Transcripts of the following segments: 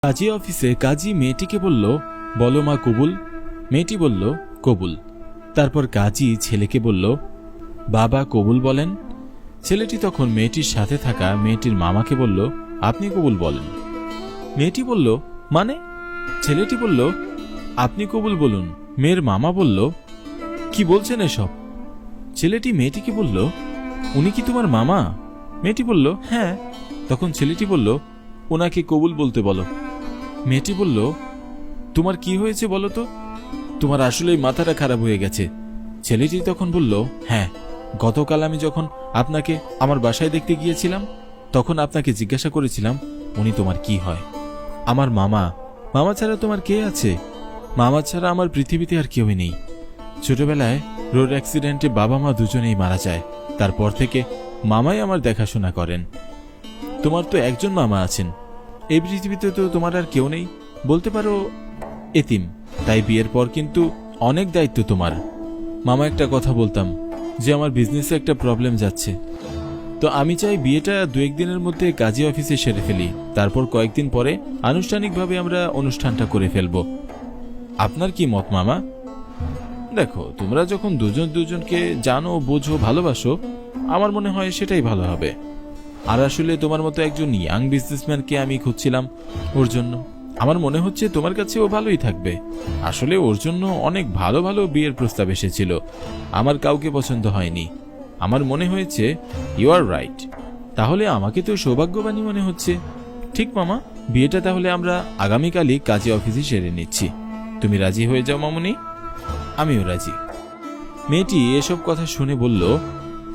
কাজী অফিসে কাজী মেয়েটিকে বলল, বলো মা কবুল। মেয়েটি বলল, কবুল। তারপর কাজী ছেলেকে বলল, বাবা কবুল বলেন। ছেলেটি তখন মেয়েটির সাথে থাকা মেয়েটির মামাকে বলল, আপনি কবুল বলেন। মেয়েটি বলল, মানে? ছেলেটি বলল, আপনি কবুল বলুন। মেয়ের মামা বলল, কি বলছেন এসব? ছেলেটি মেয়েটিকে বলল, উনি কি তোমার মামা? মেয়েটি বলল, হ্যাঁ। তখন ছেলেটি বলল, ওনাকে কবুল বলতে বলো। মেয়েটি বলল, তোমার কি হয়েছে বলো তো? তোমার আসলেই মাথাটা খারাপ হয়ে গেছে। ছেলেটি তখন বলল, হ্যাঁ, গতকাল আমি যখন আপনাকে আমার বাসায় দেখতে গিয়েছিলাম তখন আপনাকে জিজ্ঞাসা করেছিলাম উনি তোমার কি হয়। আমার মামা। মামা ছাড়া তোমার কে আছে? মামা ছাড়া আমার পৃথিবীতে আর কেউই নেই। ছোটবেলায় রোড অ্যাক্সিডেন্টে বাবা মা দুজনেই মারা যায়। তারপর থেকে মামাই আমার দেখাশোনা করেন। তোমার তো একজন মামা আছেন, এই পৃথিবীতে তো তোমার আর কেউ নেই, বলতে পারো এতিম। তাই বিয়ের পর কিন্তু অনেক দায়িত্ব তোমার। মামা, একটা কথা বলতাম যে আমার বিজনেসে একটা প্রবলেম যাচ্ছে, তো আমি চাই বিয়েটা 2-1 দিনের মধ্যে কাজী অফিসে সেরে ফেলি, তারপর কয়েকদিন পরে আনুষ্ঠানিকভাবে আমরা অনুষ্ঠানটা করে ফেলব। আপনার কি মত মামা? দেখো, তোমরা যখন দুজন দুজনকে জানো, বোঝো, ভালোবাসো, আমার মনে হয় সেটাই ভালো হবে। আর আসলে তোমার মতো একজন ইয়াং বিজনেসম্যানকে আমি খুঁজছিলাম ওর জন্য। আমার মনে হচ্ছে তোমার কাছে ও ভালোই থাকবে। আসলে ওর জন্য অনেক ভালো ভালো বিয়ের প্রস্তাব এসেছিল, আমার কাউকে পছন্দ হয়নি। আমার মনে হয়েছে ইউ আর রাইট। তাহলে আমাকে তো সৌভাগ্যবানী মনে হচ্ছে। ঠিক মামা, বিয়েটা তাহলে আমরা আগামীকালই কাজী অফিসে সেরে নিচ্ছি। তুমি রাজি হয়ে যাও মামুনি? আমিও রাজি। মেয়েটি এসব কথা শুনে বলল,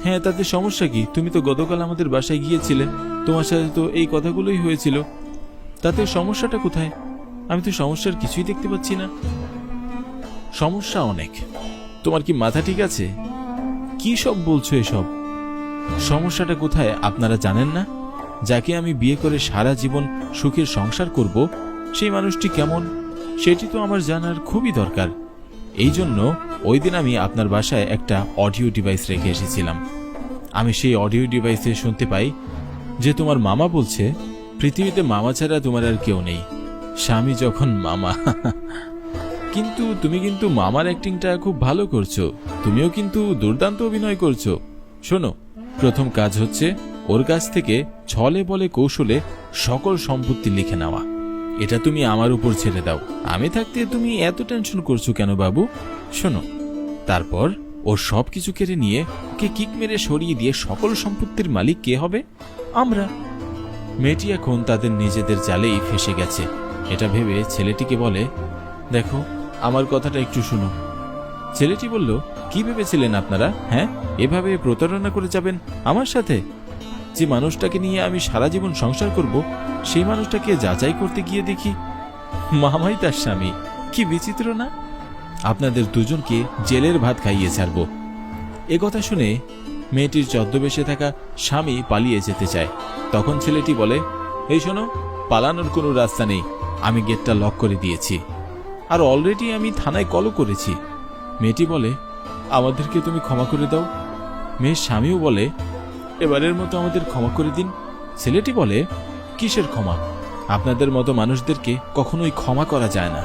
হ্যাঁ, তাতে সমস্যা কি? তুমি তো গতকাল আমাদের বাসায় গিয়েছিলে, তোমার সাথে তো এই কথাগুলোই হয়েছিল। তাতে সমস্যাটা কোথায়? আমি তো সমস্যার কিছুই দেখতে পাচ্ছি না। সমস্যা অনেক। তোমার কি মাথা ঠিক আছে? কি সব বলছো এসব? সমস্যাটা কোথায় আপনারা জানেন না? যাকে আমি বিয়ে করে সারা জীবন সুখের সংসার করব, সেই মানুষটি কেমন সেটি তো আমার জানার খুবই দরকার। এই জন্য ওই দিন আমি আপনার বাসায় একটা অডিও ডিভাইস রেখে এসেছিলাম। আমি সেই অডিও ডিভাইসে শুনতে পাই যে তোমার মামা বলছে পৃথিবীতে মামা ছাড়া তোমার আর কেউ নেই। স্বামী যখন মামা। কিন্তু তুমি কিন্তু মামার অ্যাক্টিংটা খুব ভালো করছো, তুমিও কিন্তু দুর্দান্ত অভিনয় করছো। শোনো, প্রথম কাজ হচ্ছে ওর কাছ থেকে ছলে বলে কৌশলে সকল সম্পত্তি লিখে নেওয়া। এটা তুমি আমার উপর ছেড়ে দাও। আমি থাকতে তুমি এত টেনশন করছো কেন বাবু? শোনো, তারপর ওর সবকিছু কেড়ে নিয়ে ওকে কিক মেরে সরিয়ে দিয়ে সকল সম্পত্তির মালিক কে হবে? আমরা। মেয়েটি এখন তাদের নিজেদের জালেই ফেসে গেছে। এটা ভেবে ছেলেটিকে বলে, দেখো, আমার কথাটা একটু শুনো। ছেলেটি বলল, কি ভেবেছিলেন আপনারা? হ্যাঁ, এভাবে প্রতারণা করে যাবেন আমার সাথে? যে মানুষটাকে নিয়ে আমি সারা জীবন সংসার করব, সেই মানুষটাকে যাচাই করতে গিয়ে দেখি মামাই তার স্বামী। কি বিচিত্র না? আপনাদের দুজনকে জেলের ভাত খাইয়ে ছাড়ব। এ কথা শুনে মেয়েটির ছদ্মবেশে থাকা স্বামী পালিয়ে যেতে চায়। তখন ছেলেটি বলে, এই শোনো, পালানোর কোনো রাস্তা নেই। আমি গেটটা লক করে দিয়েছি, আর অলরেডি আমি থানায় কলও করেছি। মেয়েটি বলে, আমাদেরকে তুমি ক্ষমা করে দাও। মেয়ের স্বামীও বলে, এবারের মতো আমাদের ক্ষমা করে দিন। ছেলেটি বলে, কিসের ক্ষমা? আপনাদের মতো মানুষদেরকে কখনোই ক্ষমা করা যায় না।